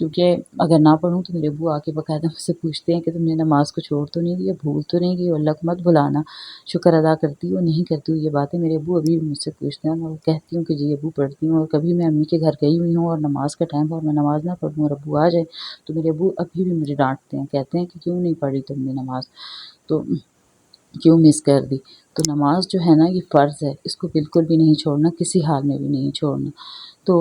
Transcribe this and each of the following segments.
کیونکہ اگر نہ پڑھوں تو میرے ابو آ کے باقاعدہ مجھ سے پوچھتے ہیں کہ تم نے نماز کو چھوڑ تو نہیں دیا، بھول تو نہیں گئی، اور اللہ کو مت بھلانا، شکر ادا کرتی ہو نہیں کرتی ہو؟ یہ باتیں میرے ابو ابھی بھی مجھ سے پوچھتے ہیں، اور کہتی ہوں کہ جی ابو پڑھتی ہوں، اور کبھی میں امی کے گھر گئی ہوئی ہوں اور نماز کا ٹائم ہو اور میں نماز نہ پڑھوں اور ابو آ جائیں تو میرے ابو ابھی بھی مجھے ڈانٹتے ہیں، کہتے ہیں کہ کیوں نہیں پڑھی تم نے نماز، تو کیوں مس کر دی؟ تو نماز جو ہے نا یہ فرض ہے، اس کو بالکل بھی نہیں چھوڑنا، کسی حال میں بھی نہیں چھوڑنا، تو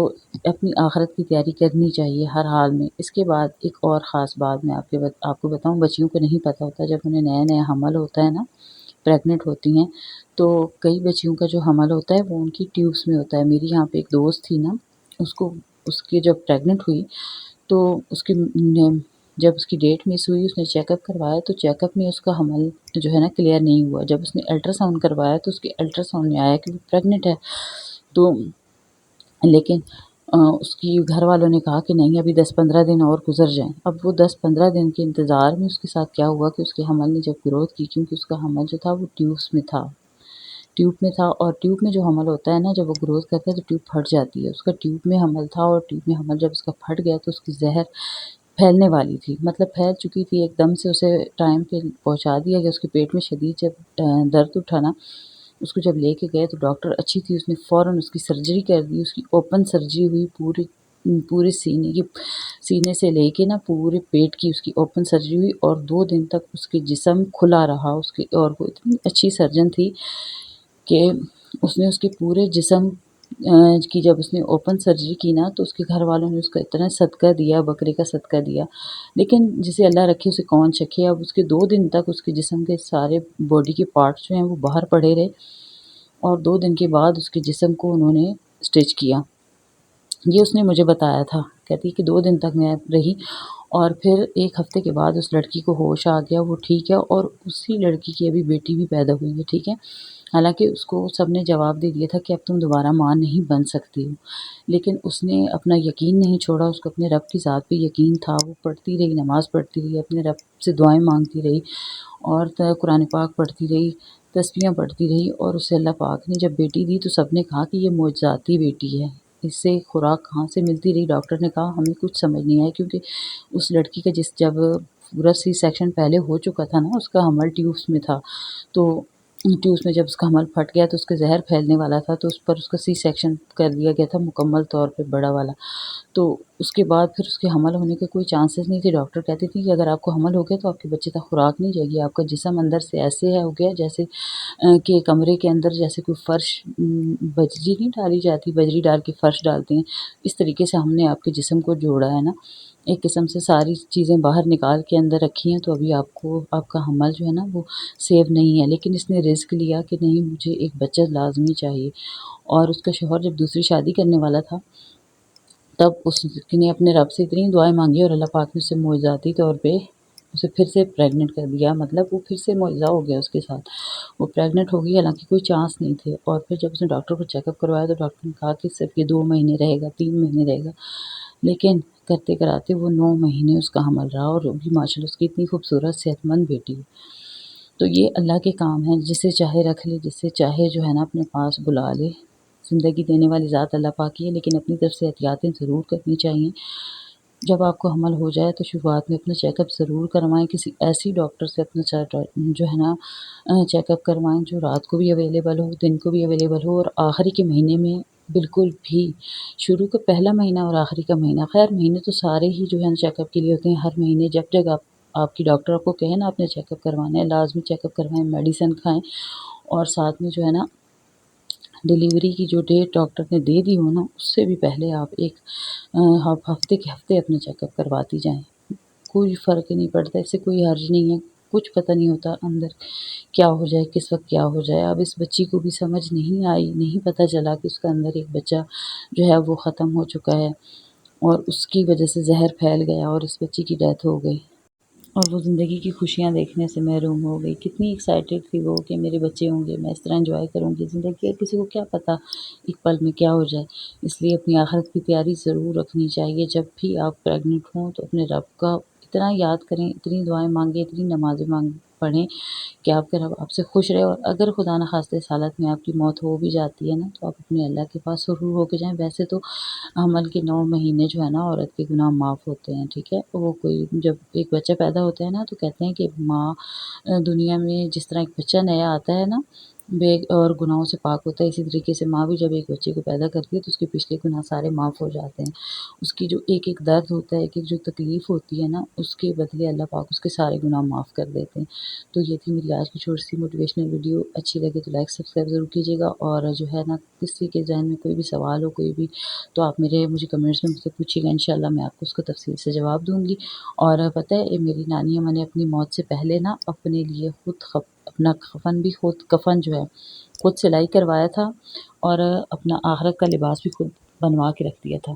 اپنی آخرت کی تیاری کرنی چاہیے ہر حال میں۔ اس کے بعد ایک اور خاص بات میں آپ کو بتاؤں، بچیوں کو نہیں پتہ ہوتا، جب انہیں نیا نیا حمل ہوتا ہے نا، پریگننٹ ہوتی ہیں، تو کئی بچیوں کا جو حمل ہوتا ہے وہ ان کی ٹیوبس میں ہوتا ہے۔ میری یہاں پہ ایک دوست تھی نا، اس کی جب پریگننٹ ہوئی تو جب اس کی ڈیٹ مس ہوئی، اس نے چیک اپ کروایا تو چیک اپ میں اس کا حمل جو ہے نا کلیئر نہیں ہوا۔ جب اس نے الٹرا ساؤنڈ کروایا تو اس کے الٹرا ساؤنڈ میں آیا کہ وہ پریگننٹ ہے، تو لیکن اس کی گھر والوں نے کہا کہ نہیں، ابھی 10-15 دن اور گزر جائیں۔ اب وہ 10-15 دن کے انتظار میں اس کے ساتھ کیا ہوا کہ اس کے حمل نے جب گروتھ کی، کیونکہ اس کا حمل جو تھا وہ ٹیوب میں تھا، اور ٹیوب میں جو حمل ہوتا ہے نا، جب وہ گروتھ کرتا ہے تو ٹیوب پھٹ جاتی ہے۔ اس کا ٹیوب میں حمل تھا، اور ٹیوب میں حمل جب اس کا پھٹ گیا تو اس کی زہر پھیلنے والی تھی، مطلب پھیل چکی تھی، ایک دم سے اسے ٹائم پہ پہنچا دیا گیا۔ اس کے پیٹ میں شدید جب درد اٹھا نا، اس کو جب لے کے گئے تو ڈاکٹر اچھی تھی، اس نے فوراً اس کی سرجری کر دی، اس کی اوپن سرجری ہوئی، پورے سینے سے لے کے نا پورے پیٹ کی اس کی اوپن سرجری ہوئی، اور 2 دن تک اس کے جسم کھلا رہا اس کے، اور وہ اتنی اچھی سرجن تھی کہ اس نے اس کے پورے جسم کی جب اس نے اوپن سرجری کی نا تو اس کے گھر والوں نے اس کا اتنا صدقہ دیا، بکرے کا صدقہ دیا، لیکن جسے اللہ رکھے اسے کون چکھے۔ اب اس کے 2 دن تک اس کے جسم کے سارے باڈی کے پارٹس جو ہیں وہ باہر پڑے رہے، اور 2 دن کے بعد اس کے جسم کو انہوں نے اسٹچ کیا۔ یہ اس نے مجھے بتایا تھا، کہتی کہ 2 دن تک میں رہی، اور پھر 1 ہفتے کے بعد اس لڑکی کو ہوش آ گیا، وہ ٹھیک ہے، اور اسی لڑکی کی ابھی بیٹی بھی پیدا ہوئی ہے، ٹھیک ہے۔ حالانکہ اس کو سب نے جواب دے دیا تھا کہ اب تم دوبارہ ماں نہیں بن سکتی ہو، لیکن اس نے اپنا یقین نہیں چھوڑا، اس کو اپنے رب کی ذات پہ یقین تھا، وہ پڑھتی رہی، نماز پڑھتی رہی، اپنے رب سے دعائیں مانگتی رہی، اور قرآن پاک پڑھتی رہی، تسبیحاں پڑھتی رہی، اور اسے اللہ پاک نے جب بیٹی دی تو سب نے کہا کہ یہ معجزاتی بیٹی ہے، اس سے خوراک کہاں سے ملتی رہی؟ ڈاکٹر نے کہا ہمیں کچھ سمجھ نہیں آیا، کیونکہ اس لڑکی کا جب پورا سی سیکشن پہلے ہو چکا تھا نا، اس کا حمل ٹیوبس میں تھا، تو ٹیوبس میں جب اس کا حمل پھٹ گیا تو اس کے زہر پھیلنے والا تھا، تو اس پر اس کا سی سیکشن کر دیا گیا تھا مکمل طور پہ، بڑا والا۔ تو اس کے بعد پھر اس کے حمل ہونے کے کوئی چانسز نہیں تھے۔ ڈاکٹر کہتی تھی کہ اگر آپ کو حمل ہو گیا تو آپ کے بچے تک خوراک نہیں جائے گی، آپ کا جسم اندر سے ایسے ہو گیا جیسے کہ کمرے کے اندر جیسے کوئی فرش، بجری نہیں ڈالی جاتی، بجری ڈال کے فرش ڈالتے ہیں، اس طریقے سے ہم نے آپ کے جسم کو جوڑا ہے نا، ایک قسم سے ساری چیزیں باہر نکال کے اندر رکھی ہیں، تو ابھی آپ کا حمل جو ہے نا وہ سیو نہیں ہے۔ لیکن اس نے رزق لیا کہ نہیں، مجھے ایک بچہ لازمی چاہیے، اور اس کا شوہر جب دوسری شادی کرنے والا تھا تب اس نے اپنے رب سے اتنی دعائیں مانگی، اور اللہ پاک نے اسے معجزاتی طور پہ اسے پھر سے پریگننٹ کر دیا، مطلب وہ پھر سے معجزہ ہو گیا اس کے ساتھ، وہ پریگننٹ ہو گئی، حالانکہ کوئی چانس نہیں تھے۔ اور پھر جب اس نے ڈاکٹر کو چیک اپ کروایا تو ڈاکٹر نے کہا کہ صرف یہ 2 مہینے رہے گا، 3 مہینے رہے گا، لیکن کرتے کراتے وہ 9 مہینے اس کا حمل رہا، اور ابھی ماشاء اللہ اس کی اتنی خوبصورت صحت مند بیٹی ہے۔ تو یہ اللہ کے کام ہیں، جسے چاہے رکھ لے، جسے چاہے جو ہے نا اپنے پاس بلا لے، زندگی دینے والی ذات اللہ پاک ہی ہے، لیکن اپنی طرف سے احتیاطیں ضرور کرنی چاہیے۔ جب آپ کو حمل ہو جائے تو شروعات میں اپنا چیک اپ ضرور کروائیں، کسی ایسی ڈاکٹر سے اپنا جو ہے نا چیک اپ کروائیں جو رات کو بھی اویلیبل ہو، دن کو بھی اویلیبل ہو، اور آخری کے مہینے میں بالکل بھی، شروع کا پہلا مہینہ اور آخری کا مہینہ، خیر مہینے تو سارے ہی جو ہے نا چیک اپ کے لیے ہوتے ہیں، ہر مہینے جب آپ کی ڈاکٹر آپ کو کہے نا آپ نے چیک اپ کروانا ہے، لازمی چیک اپ کروائیں، میڈیسن کھائیں، اور ساتھ میں جو ہے نا ڈیلیوری کی جو ڈیٹ ڈاکٹر نے دے دی ہو نا، اس سے بھی پہلے آپ ایک ہفتے کے ہفتے اپنا چیک اپ کرواتی جائیں، کوئی فرق نہیں پڑتا، اس سے کوئی حرج نہیں ہے، کچھ پتہ نہیں ہوتا اندر کیا ہو جائے، کس وقت کیا ہو جائے۔ اب اس بچی کو بھی سمجھ نہیں آئی، نہیں پتہ چلا کہ اس کا اندر ایک بچہ جو ہے وہ ختم ہو چکا ہے، اور اس کی وجہ سے زہر پھیل گیا اور اس بچی کی ڈیتھ ہو گئی، اور وہ زندگی کی خوشیاں دیکھنے سے محروم ہو گئی۔ کتنی ایکسائٹیڈ تھی وہ کہ میرے بچے ہوں گے، میں اس طرح انجوائے کروں گی زندگی، کسی کو کیا پتہ ایک پل میں کیا ہو جائے۔ اس لیے اپنی آخرت کی تیاری ضرور رکھنی چاہیے۔ جب بھی آپ پریگننٹ ہوں تو اپنے رب کا اتنا یاد کریں، اتنی دعائیں مانگیں، اتنی نمازیں پڑھیں کہ آپ کے رب آپ سے خوش رہے، اور اگر خدا نخواستہ اس حالت میں آپ کی موت ہو بھی جاتی ہے نا، تو آپ اپنے اللہ کے پاس سرور ہو کے جائیں۔ ویسے تو حمل کے 9 مہینے جو ہے نا عورت کے گناہ معاف ہوتے ہیں، ٹھیک ہے۔ وہ کوئی جب ایک بچہ پیدا ہوتا ہے نا تو کہتے ہیں کہ ماں دنیا میں جس طرح ایک بچہ نیا آتا ہے نا بے اور گناہوں سے پاک ہوتا ہے، اسی طریقے سے ماں بھی جب ایک بچے کو پیدا کرتی ہے تو اس کے پچھلے گناہ سارے معاف ہو جاتے ہیں۔ اس کی جو ایک ایک درد ہوتا ہے، ایک ایک جو تکلیف ہوتی ہے نا، اس کے بدلے اللہ پاک اس کے سارے گناہ معاف کر دیتے ہیں۔ تو یہ تھی میری آج کی چھوٹی سی موٹیویشنل ویڈیو، اچھی لگے تو لائک سبسکرائب ضرور کیجیے گا، اور جو ہے نا کسی کے ذہن میں کوئی بھی سوال ہو کوئی بھی، تو آپ مجھے کمنٹس میں مجھ سے پوچھیے گا، انشاءاللہ میں آپ کو اس کو تفصیل سے جواب دوں گی۔ اور پتہ ہے میری نانی اماں نے اپنی موت سے پہلے نا اپنے لیے خود اپنا کفن جو ہے خود سلائی کروایا تھا، اور اپنا آخرت کا لباس بھی خود بنوا کے رکھ دیا تھا،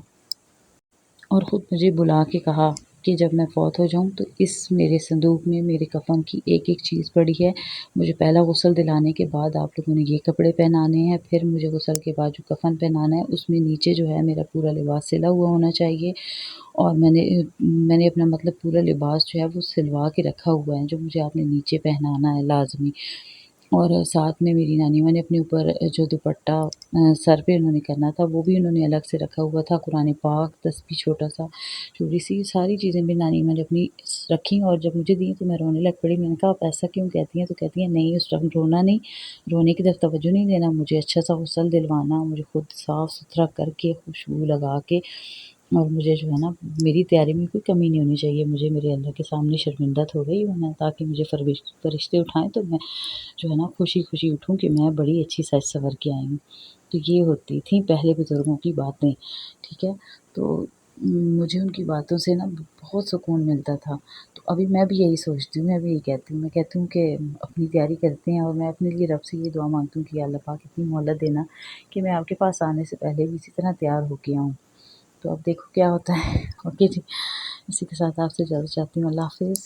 اور خود مجھے بلا کے کہا کہ جب میں فوت ہو جاؤں تو اس میرے صندوق میں میرے کفن کی ایک ایک چیز پڑی ہے، مجھے پہلا غسل دلانے کے بعد آپ لوگوں نے یہ کپڑے پہنانے ہیں، پھر مجھے غسل کے بعد جو کفن پہنانا ہے اس میں نیچے جو ہے میرا پورا لباس سلا ہوا ہونا چاہیے، اور میں نے اپنا مطلب پورا لباس جو ہے وہ سلوا کے رکھا ہوا ہے جو مجھے آپ نے نیچے پہنانا ہے لازمی۔ اور ساتھ میں میری نانی ماں نے اپنے اوپر جو دوپٹہ سر پہ انہوں نے کرنا تھا وہ بھی انہوں نے الگ سے رکھا ہوا تھا، قرآن پاک، تسبیح چھوٹا سا چھوٹی سی ساری چیزیں بھی نانی ماں نے اپنی رکھی، اور جب مجھے دیں تو میں رونے لگ پڑی۔ میں نے کہا آپ ایسا کیوں کہتی ہیں؟ تو کہتی ہیں نہیں اس وقت رونا نہیں، رونے کی طرف توجہ نہیں دینا، مجھے اچھا سا غسل دلوانا، مجھے خود صاف ستھرا کر کے خوشبو لگا کے، اور مجھے جو ہے نا میری تیاری میں کوئی کمی نہیں ہونی چاہیے، مجھے میرے اللہ کے سامنے شرمندہ ہو گئی ہونا، تاکہ مجھے فرشتے اٹھائیں تو میں جو ہے نا خوشی خوشی اٹھوں کہ میں بڑی اچھی سج سنور کے آئی ہوں۔ تو یہ ہوتی تھیں پہلے بزرگوں کی باتیں، ٹھیک ہے۔ تو مجھے ان کی باتوں سے نا بہت سکون ملتا تھا۔ تو ابھی میں بھی یہی سوچتی ہوں، میں بھی یہی کہتی ہوں، میں کہتی ہوں کہ اپنی تیاری کرتے ہیں، اور میں اپنے لیے رب سے یہ دعا مانگتی ہوں کہ یا اللہ پاک اتنی مہلت دینا کہ میں آپ کے پاس آنے سے پہلے بھی اسی طرح تیار ہو کے آؤں۔ تو اب دیکھو کیا ہوتا ہے۔ اوکے جی، اسی کے ساتھ آپ سے اجازت چاہتی ہوں، اللہ حافظ۔